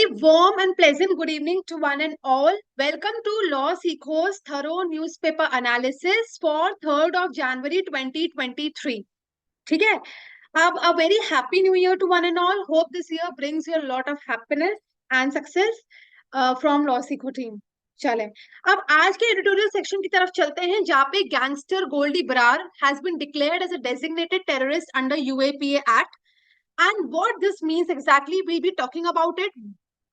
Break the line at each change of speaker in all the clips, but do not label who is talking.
very warm and pleasant good evening to one and all. Welcome to Law Seeko's thorough newspaper analysis for 3rd of January 2023. ठीक है. अब a very happy new year to one and all. Hope this year brings you a lot of happiness and success from Law Seeko team. चले अब आज के editorial section की तरफ चलते हैं जहाँ पे gangster Goldy Brar has been declared as a designated terrorist under UAPA act. And what this means exactly, we'll be talking about it.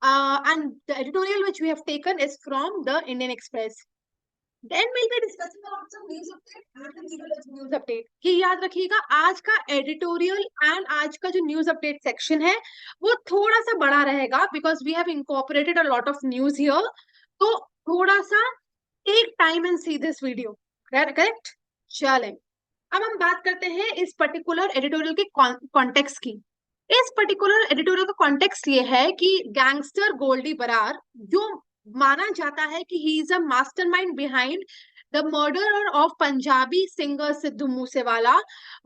And the editorial which we have taken is from the Indian Express. Then we'll be discussing about some news update and the legal news update. ये याद रखिएगा, आज का editorial and आज का जो news update section है वो थोड़ा सा बड़ा रहेगा because we have incorporated a lot of news here. तो थोड़ा सा take time and see this video. Correct? चलें. अब हम बात करते हैं इस पर्टिकुलर एडिटोरियल के कॉन्टेक्स्ट की. इस पर्टिकुलर एडिटोरियल का कॉन्टेक्स्ट ये है कि गैंगस्टर गोल्डी बरार, जो माना जाता है कि he is a mastermind behind the murder of Punjabi singer Sidhu Moosewala,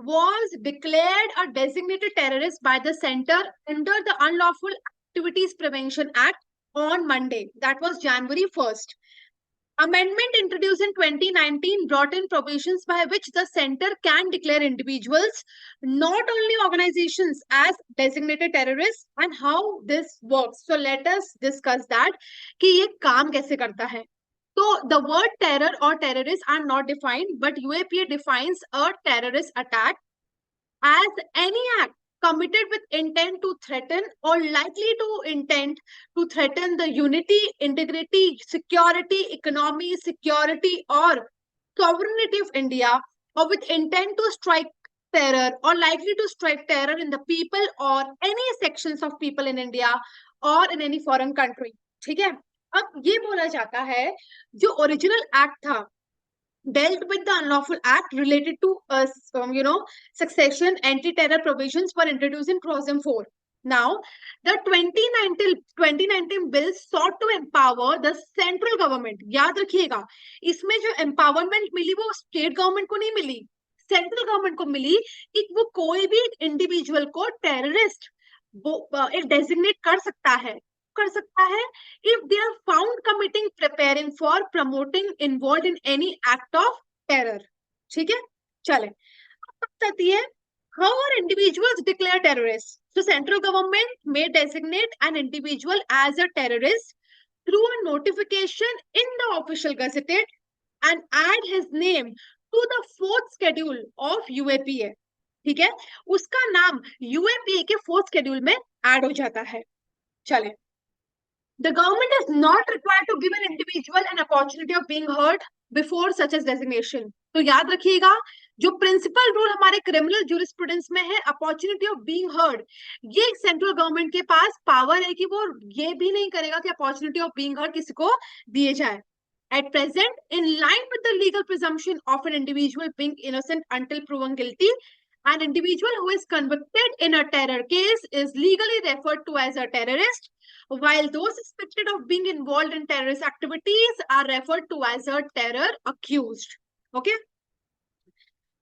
was declared a designated terrorist by the center under the Unlawful Activities Prevention Act on Monday, that was January 1st. Amendment introduced in 2019 brought in provisions by which the center can declare individuals, not only organizations, as designated terrorists, and how this works. So let us discuss that कि ये काम कैसे करता है. So the word terror or terrorist are not defined, but UAPA defines a terrorist attack as any act committed with intent to threaten or likely to intend to threaten the unity, integrity, security, economy, security or sovereignty of India, or with intent to strike terror or likely to strike terror in the people or any sections of people in India or in any foreign country. ठीक है. अब ये बोला जाता है जो original act था dealt with the unlawful act related to succession anti-terror provisions were introduced in clause 4. Now the 2019 bill sought to empower the central government. याद रखिएगा, इसमें जो empowerment मिली वो स्टेट गवर्नमेंट को नहीं मिली, सेंट्रल गवर्नमेंट को मिली कि वो कोई भी इंडिविजुअल को टेररिस्ट एक डेजिग्नेट कर सकता है if they are found committing, preparing for, promoting, involved in any act of terror. ठीक है. चले अब है how are individuals declared terrorists. So central government may designate an individual as a terrorist through a notification in the official gazetted and add his name to the 4th schedule of UAPA. ठीक है, उसका नाम UAPA के 4th schedule में add हो जाता है. चले. The government is not required to give an individual an opportunity of being heard before such as designation. तो याद रखिएगा, जो प्रिंसिपल रूल हमारे क्रिमिनल ज्यूरिस्प्रूडेंस में है, अपॉर्चुनिटी ऑफ बीइंग हर्ड, ये सेंट्रल गवर्नमेंट के पास पावर है कि वो ये भी नहीं करेगा कि अपॉर्चुनिटी ऑफ बीइंग हर्ड किसी को दिए जाए. At present, in line with the legal presumption of an individual being innocent until proven guilty, an individual who is convicted in a terror case is legally referred to as a terrorist, while those suspected of being involved in terrorist activities are referred to as a terror accused. Okay.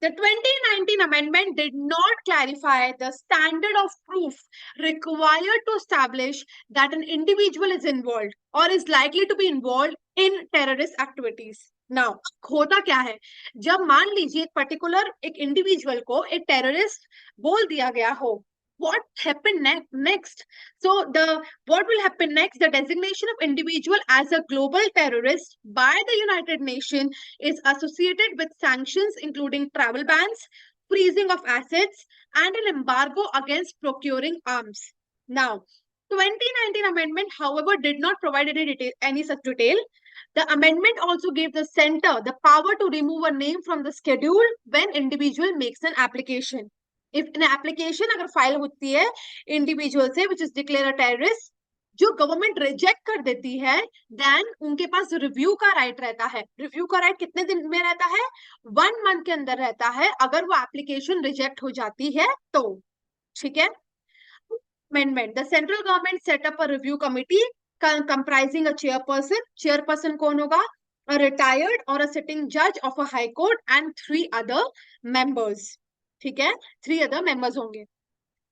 The 2019 amendment did not clarify the standard of proof required to establish that an individual is involved or is likely to be involved in terrorist activities. Now, होता क्या है, जब मान लीजिए एक particular एक individual को एक टेररिस्ट बोल दिया गया हो, what happened next? So what will happen next? The designation of individual as a global terrorist by the United Nations is associated with sanctions including travel bans, freezing of assets, and an embargo against procuring arms. Now, 2019 amendment, however, did not provide any such detail. The amendment also gave the center the power to remove a name from the schedule when individual makes an application. If an application अगर file होती है individual से which is declared a terrorist, जो government reject कर देती है, then उनके पास review का राइट रहता है. रिव्यू का राइट कितने दिन में रहता है? 1 month के अंदर रहता है अगर वो एप्लीकेशन रिजेक्ट हो जाती है तो. ठीक है. Amendment. The central government set up a review committee comprising a chairperson. Chairperson कौन होगा? A retired or a sitting judge of a high court and 3 other members. ठीक है, 3 other members होंगे.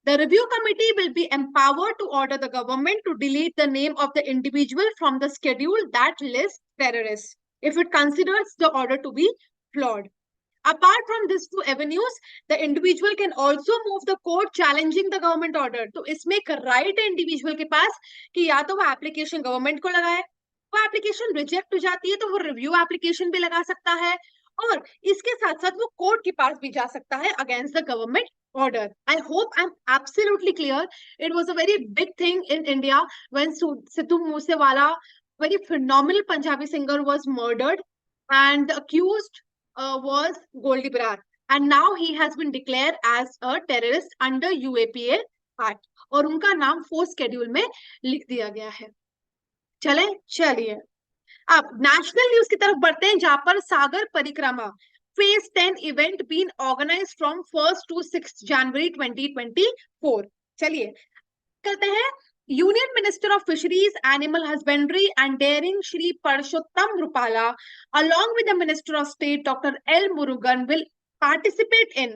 The review committee will be empowered to order the government to delete the name of the individual from the schedule that lists terrorists if it considers the order to be flawed. Apart from these two avenues, the individual can also move the court challenging the government order. तो इसमें एक right है individual के पास कि या तो वो application government को लगाए, वो एप्लीकेशन रिजेक्ट हो जाती है तो वो रिव्यू एप्लीकेशन भी लगा सकता है, और इसके साथ साथ वो कोर्ट के पास भी जा सकता है against the government order. I hope I'm absolutely clear. It was a very big thing in India when Sidhu Moosewala, very phenomenal Punjabi singer, was murdered, and the accused was Goldie Brar, and now he has been declared as a terrorist under UAPA Act, और उनका नाम 4th schedule में लिख दिया गया है. चलिए अब नेशनल न्यूज की तरफ बढ़ते हैं, जहां पर सागर परिक्रमा Phase 10 event been organized from 1st to 6th January 2024. चलिए करते हैं. Union Minister of Fisheries, Animal Husbandry and Dairying Shri Parshottam Rupala, along with the Minister of State Dr. L. Murugan, will participate in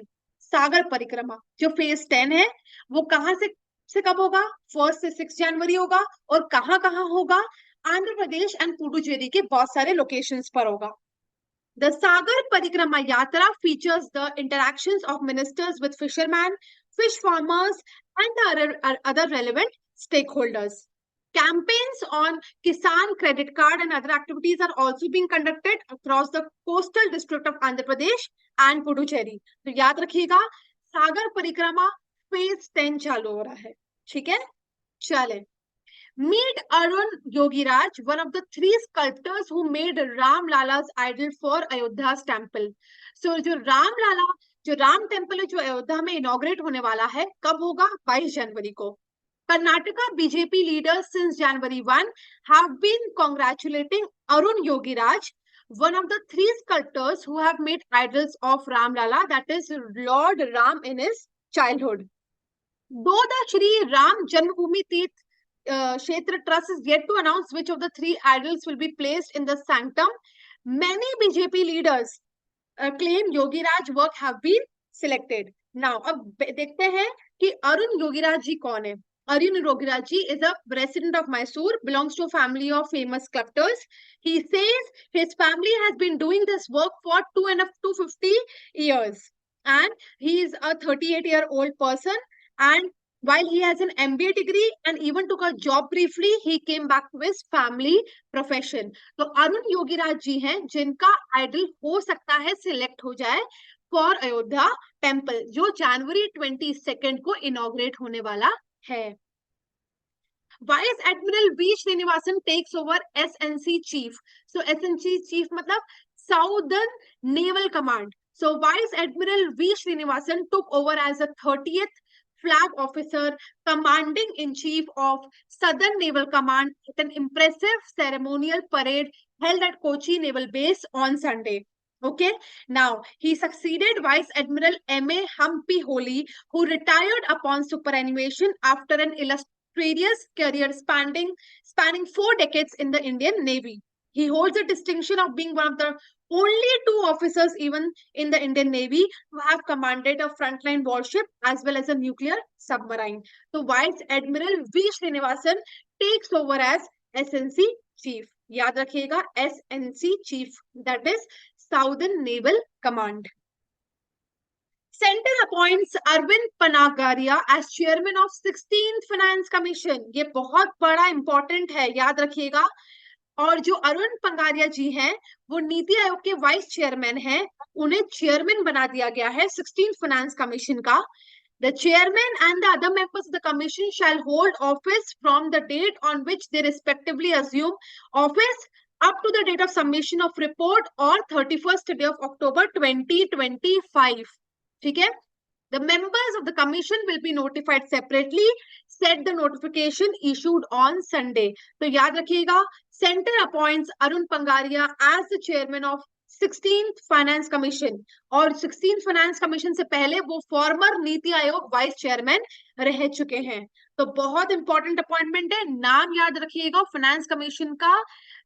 सागर परिक्रमा. जो Phase 10 है वो कहां से कब होगा? 1st से 6 जनवरी होगा, और कहां होगा? आंध्र प्रदेश एंड पुडुचेरी के बहुत सारे लोकेशंस पर होगा. The Sagar Parikrama Yatra features the interactions of ministers with fishermen, fish farmers, and the other relevant stakeholders. Campaigns on Kisan credit card and other activities are also being conducted across the coastal district of Andhra Pradesh and Puducherry. तो याद रखिएगा, सागर परिक्रमा Phase 10 चालू हो रहा है. ठीक है, चले. Meet Arun Yogiraj, one of the 3 sculptors who made Ram Lala's idol for Ayodhya's temple. So जो राम टेम्पल है जो अयोध्या में इनॉग्रेट होने वाला है, कब होगा? 22 जनवरी को. Karnataka BJP leaders since January 1 have been congratulating Arun Yogiraj, one of the 3 sculptors who have made idols of Ram Lala, that is Lord Ram in his childhood. Though the Shri Ram Janmabhoomi Teerth Kshetra Trust is yet to announce which of the 3 idols will be placed in the sanctum, many BJP leaders claim Yogiraj work have been selected. Now, अब देखते हैं कि अरुण योगीराज जी कौन है. Arun Yogiraj ji is a resident of Mysore, belongs to a family of famous sculptors. He says his family has been doing this work for 250 years, and he is a 38-year-old person, and while he has an MBA degree and even took a job briefly, he came back to his family profession. तो अरुण योगीराज जी हैं जिनका idol हो सकता है select हो जाए for Ayodhya temple, जो जनवरी 22 को इनॉग्रेट होने वाला है. Vice Admiral V. Srinivasan takes over SNC Chief. So SNC Chief मतलब Southern Naval Command. So Vice Admiral V. Srinivasan took over as the 30th Flag Officer, Commanding in Chief of Southern Naval Command at an impressive ceremonial parade held at Kochi Naval Base on Sunday. Okay, now he succeeded Vice Admiral M.A. Humpy Holi, who retired upon superannuation after an illustrious career spanning 4 decades in the Indian Navy. He holds the distinction of being one of the only 2 officers even in the Indian Navy who have commanded a frontline warship as well as a nuclear submarine. So Vice Admiral V. Srinivasan takes over as SNC Chief. याद रखिएगा, SNC Chief, that is Southern Naval Command. Center appoints Arvind Panagaria as chairman of 16th Finance Commission. ये बहुत बड़ा important है, याद रखिएगा. और जो अरुण पंगारिया जी हैं वो नीति आयोग के वाइस चेयरमैन हैं, उन्हें चेयरमैन बना दिया गया है 16th फाइनेंस कमीशन का. The chairman and the other members of the commission shall hold office from the date on which they respectively assume office up to the date of submission of report or 31st day of October 2025. ठीक है. The members of the commission will be notified separately, said the notification issued on Sunday. तो याद रखिएगा, Center appoints Arun Pangaria as the chairman of 16th Finance Commission, और 16th Finance Commission से पहले वो farmer NITI Aayog vice chairman रह चुके हैं. तो बहुत इंपॉर्टेंट अपॉइंटमेंट है, नाम याद रखिएगा फाइनेंस कमीशन का,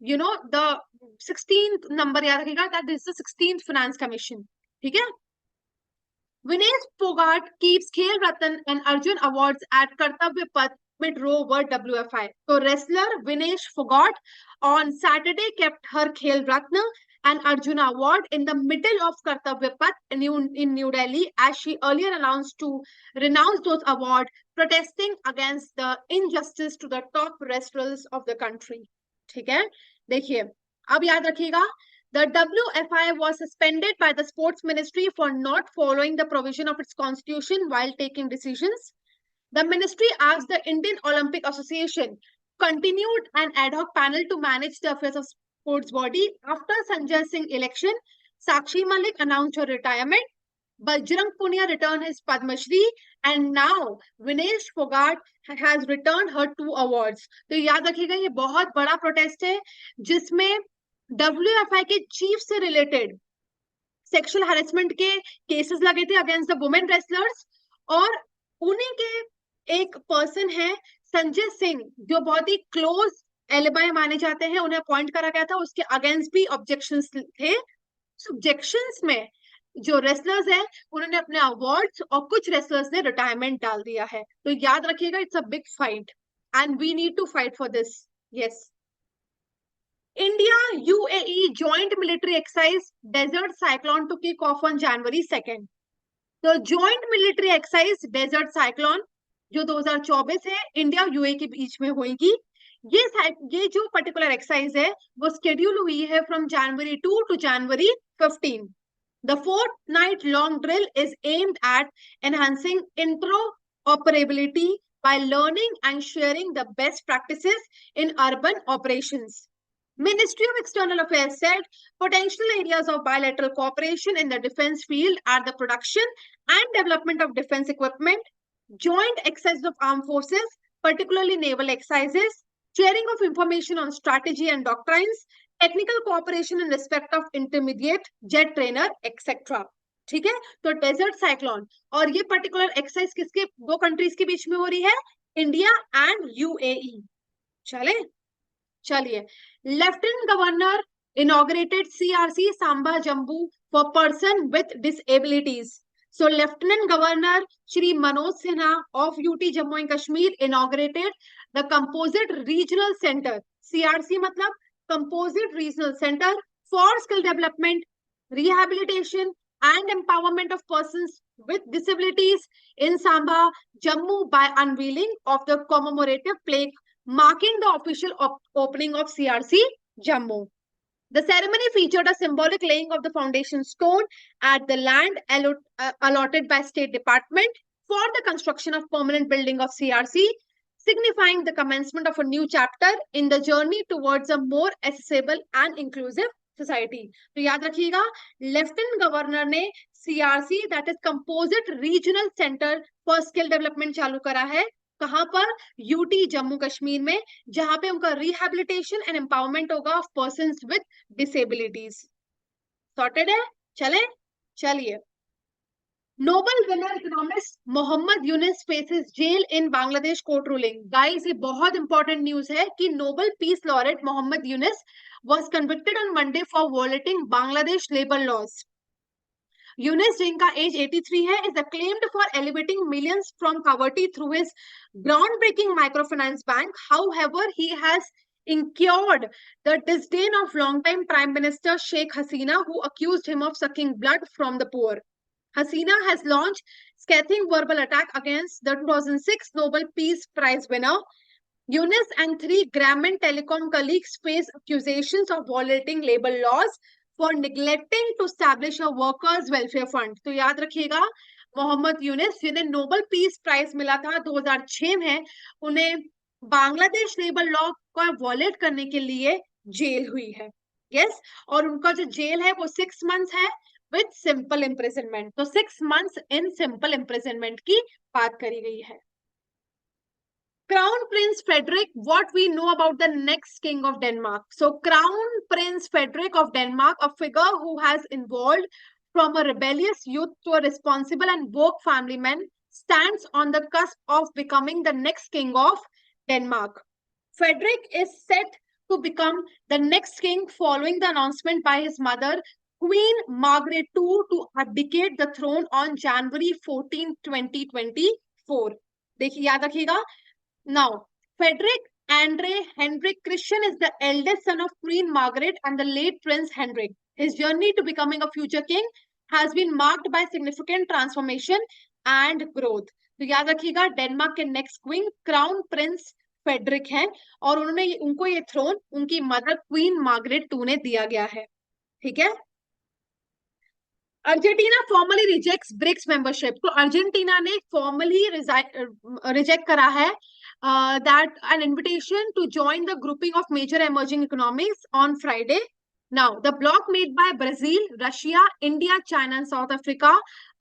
you know the 16th number याद रखिएगा, that is the 16th finance commission. ठीक है. Vinesh Fogart keeps Khel Ratan and Arjun awards at Kartavya Path mid-row World WFI. So wrestler Vinesh Fogart on Saturday kept her Khel Ratna and Arjuna award in the middle of Kartavya Path in New Delhi, as she earlier announced to renounce those awards, protesting against the injustice to the top wrestlers of the country. ठीक है, देखिए अब याद रखिएगा. The WFI was suspended by the Sports Ministry for not following the provision of its constitution while taking decisions. The ministry asked the Indian Olympic Association continued an ad hoc panel to manage the affairs of sports body. After Sanjay Singh election, Sakshi Malik announced her retirement. Bajrang Punia returned his Padma Shri, and now Vinesh Fogart has returned her 2 awards. तो याद रखिएगा ये बहुत बड़ा protest है जिसमें WFI के chief से रिलेटेड सेक्सुअल हैरेसमेंट के केसेस लगे थे अगेंस्ट द वुमेन रेसलर्स, और उन्हीं के एक पर्सन है संजय सिंह जो बहुत ही क्लोज एलिबाई माने जाते हैं, उन्हें अपॉइंट करा गया था, उसके अगेंस्ट भी ऑब्जेक्शंस थे. ऑब्जेक्शंस में जो रेसलर्स हैं उन्होंने अपने अवार्ड्स और कुछ रेसलर्स ने रिटायरमेंट डाल दिया है. तो याद रखिएगा it's a big fight and we need to fight for this. Yes. India UAE joint military exercise Desert Cyclone to kick off on January 2nd. तो joint military exercise Desert Cyclone जो 2024 है India UA के बीच में होगी. ये जो particular exercise है वो स्केड्यूल हुई है from January 2 to January 15. The fortnight long drill is aimed at enhancing interoperability by learning and sharing the best practices in urban operations. Ministry of External Affairs said potential areas of bilateral cooperation in the defense field are the production and development of defense equipment, joint exercises of armed forces, particularly naval exercises, sharing of information on strategy and doctrines, technical cooperation in respect of intermediate jet trainer, etc. ठीक है. तो desert cyclone और ये particular exercise किसके, 2 countries के बीच में हो रही है, इंडिया एंड यूएई. चलिए. Lieutenant governor inaugurated CRC Samba Jammu for person with disabilities. So Lieutenant Governor Shri Manoj Sinha of UT Jammu and Kashmir inaugurated the Composite Regional Center. CRC मतलब Composite Regional Center for Skill Development, Rehabilitation and Empowerment of Persons with Disabilities in Samba, Jammu by unveiling of the commemorative plaque marking the official opening of CRC Jammu. The ceremony featured a symbolic laying of the foundation stone at the land allotted by State Department for the construction of permanent building of CRC, signifying the commencement of a new chapter in the journey towards a more accessible and inclusive society. तो याद रखिएगा lieutenant governor ने CRC that is composite regional centre for skill development चालू करा है. कहां पर, UT Jammu Kashmir में, जहां पे उनका रिहेबिलिटेशन एंड एम्पावरमेंट होगा of persons with disabilities. Sorted है. चलिए. Nobel winner economist Mohammad Yunus faces jail in Bangladesh court ruling. Guys ये बहुत इंपॉर्टेंट न्यूज है कि Nobel peace laureate Mohammad Yunus was convicted on Monday for violating Bangladesh labor laws. Yunus, जिनका as 83 है, is acclaimed for elevating millions from poverty through his groundbreaking microfinance bank. However, he has incurred the disdain of longtime Prime Minister Sheikh Hasina, who accused him of sucking blood from the poor. Hasina has launched scathing verbal attack against the 2006 Nobel Peace Prize winner. Yunus and 3 Grameen Telecom colleagues face accusations of violating labor laws for neglecting to establish a workers' welfare fund. तो याद रखिएगा मोहम्मद यूनिस जिन्हें Nobel peace prize मिला था 2006 में, उन्हें Bangladesh labour law का wallet करने के लिए जेल हुई है. यस. और उनका जो जेल है वो 6 months है विद सिंपल इम्प्रिजनमेंट. तो 6 months इन सिंपल इम्प्रिजनमेंट की बात करी गई है. Crown Prince Frederik, what we know about the next king of Denmark. So Crown Prince Frederik of Denmark, a figure who has evolved from a rebellious youth to a responsible and woke family man, stands on the cusp of becoming the next king of Denmark. Frederik is set to become the next king following the announcement by his mother Queen Margaret II to abdicate the throne on January 14, 2024. देखिए याद रखिएगा. Now, Frederick Andre Hendrik Christian is the eldest son of Queen Margaret and the late Prince Henrik. His journey to becoming a future king has been marked by significant transformation and growth. तो याद रखिएगा, Denmark के next queen crown prince Frederik हैं और उनको ये throne उनकी mother queen Margaret to ने दिया गया है. ठीक है. Argentina formally rejects BRICS membership. तो अर्जेंटीना ने फॉर्मली रिजेक्ट करा है that an invitation to join the grouping of major emerging economies on Friday. Now, the bloc made by Brazil, Russia, India, China, and South Africa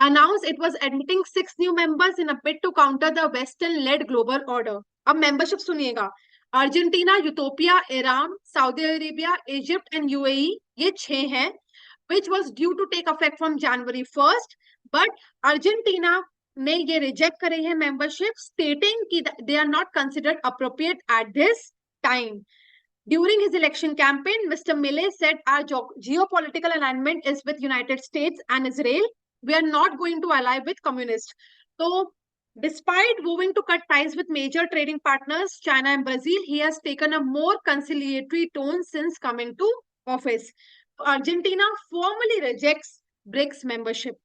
announced it was admitting 6 new members in a bid to counter the Western-led global order. अब membership सुनिएगा. Argentina, utopia, Iran, Saudi Arabia, Egypt and UAE, ये 6 हैं, which was due to take effect from January 1st, but Argentina ने ये reject करे हैं membership, स्टेटिंग कि they are not considered appropriate at this time. During his election campaign, Mr. Milei said our geopolitical alignment is with United States and Israel. We are not going to ally with communists. So, despite moving to cut ties with major trading partners, China and Brazil, he has taken a more conciliatory tone since coming to office. Argentina formally rejects BRICS membership.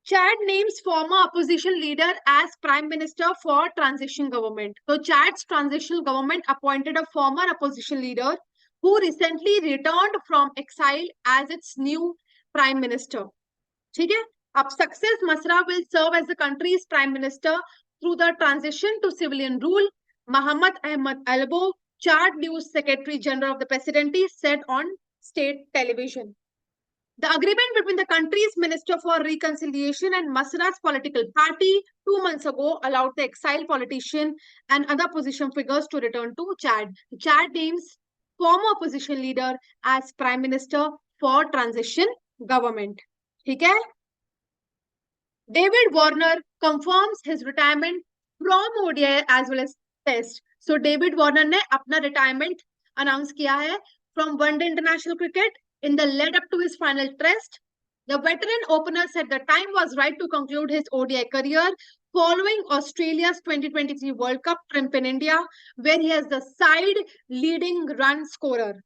Chad names former opposition leader as prime minister for transition government. So Chad's transitional government appointed a former opposition leader who recently returned from exile as its new prime minister. ठीक है. अब Success Masra will serve as the country's prime minister through the transition to civilian rule. Mohammad Ahmad Albo, Chad News Secretary General of the Presidency, said on state television. The agreement between the country's Minister for Reconciliation and Masra's political party 2 months ago allowed the exiled politician and other opposition figures to return to Chad. Chad names former opposition leader as Prime Minister for transition government. ठीक है? David Warner confirms his retirement from ODI as well as Test. So David Warner ने अपना retirement announce किया है from one-day international cricket. In the lead up to his final test, the veteran opener said the time was right to conclude his ODI career following Australia's 2023 World Cup trip in India, where he has the side leading run scorer.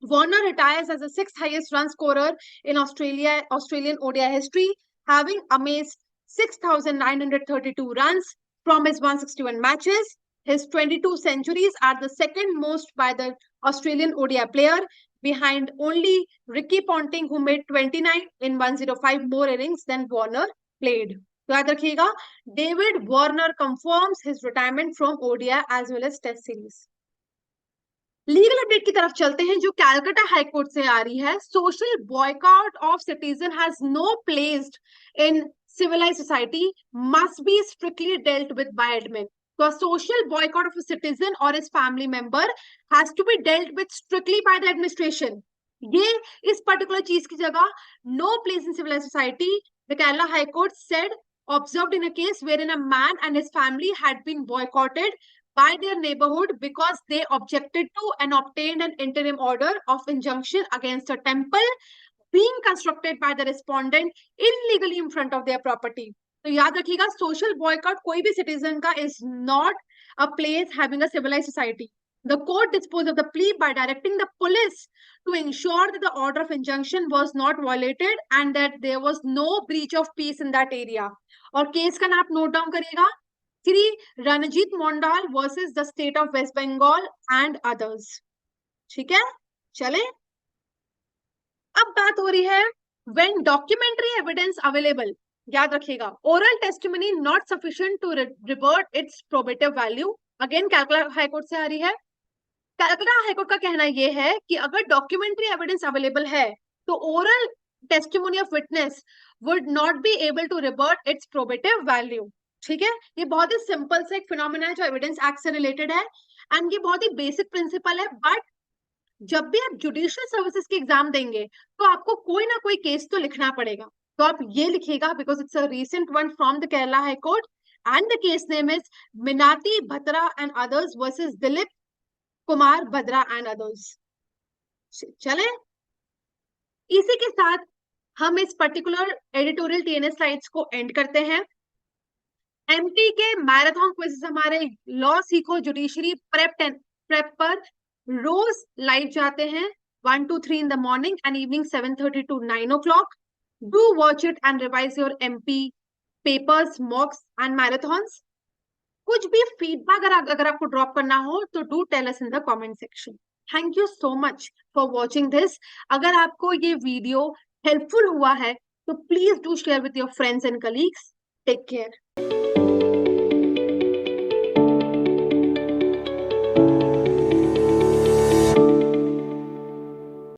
Warner retires as the 6th highest run scorer in Australian ODI history, having amazed 6,932 runs from his 161 matches. His 22 centuries are the second most by the Australian ODI player, behind only Ricky Ponting, who made 29 in 105 more innings than Warner played. याद रखिएगा, David Warner confirms his retirement from ODI as well as Test series. Legal update की तरफ चलते हैं जो Calcutta high court से आ रही है. Social boycott of citizen has no placed in civilized society must be strictly dealt with by admin. So a social boycott of a citizen or his family member has to be dealt with strictly by the administration. ये इस particular चीज की जगह no place in civilized society. The Kerala High Court said observed in a case wherein a man and his family had been boycotted by their neighborhood because they objected to and obtained an interim order of injunction against a temple being constructed by the respondent illegally in front of their property. तो याद रखिएगा, social boycott कोई भी citizen का is not a place having a civilized society. The court disposed of the plea by directing the police to ensure that the order of injunction was not violated and that there was no breach of peace in that area. और case का नाम आप note down करिएगा, Shri Ranjit Mondal versus the state of West Bengal and others. ठीक है, चले. अब बात हो रही है when documentary evidence available. याद रखिएगा, oral testimony not sufficient to revert its probative value. Again Calcutta high court से आ रही है. कैलकाटा हाईकोर्ट का कहना यह है कि अगर डॉक्यूमेंट्री एविडेंस अवेलेबल है तो oral testimony of witness would not be able to revert its probative value. ठीक है, ये बहुत ही सिंपल से एक फिनोमेना है जो एविडेंस एक्ट से रिलेटेड है एंड ये बहुत ही बेसिक प्रिंसिपल है. बट जब भी आप जुडिशियल सर्विसेज के एग्जाम देंगे तो आपको कोई ना कोई केस तो लिखना पड़ेगा. तो आप ये लिखिएगा because it's a recent one from the Kerala high court and the case name is Minati Batra and others versus Dilip Kumar Bhadra and others. चले. इसी के साथ हम इस पर्टिकुलर एडिटोरियल टीएनएस स्लाइड्स को एंड करते हैं। एमपी के मैराथन क्विज़ हमारे लॉ सीखो जुडिशरी प्रेप पर रोज लाइव जाते हैं 1 to 3 in the morning and evening 7:30 to 9 o'clock. Do watch it and revise your MP papers, mocks and marathons. कुछ भी फीडबैक अगर आपको ड्रॉप करना हो तो do tell us in the comment section. Thank you so much for watching this. अगर आपको ये वीडियो हेल्पफुल हुआ है तो please do share with your friends and colleagues. Take care.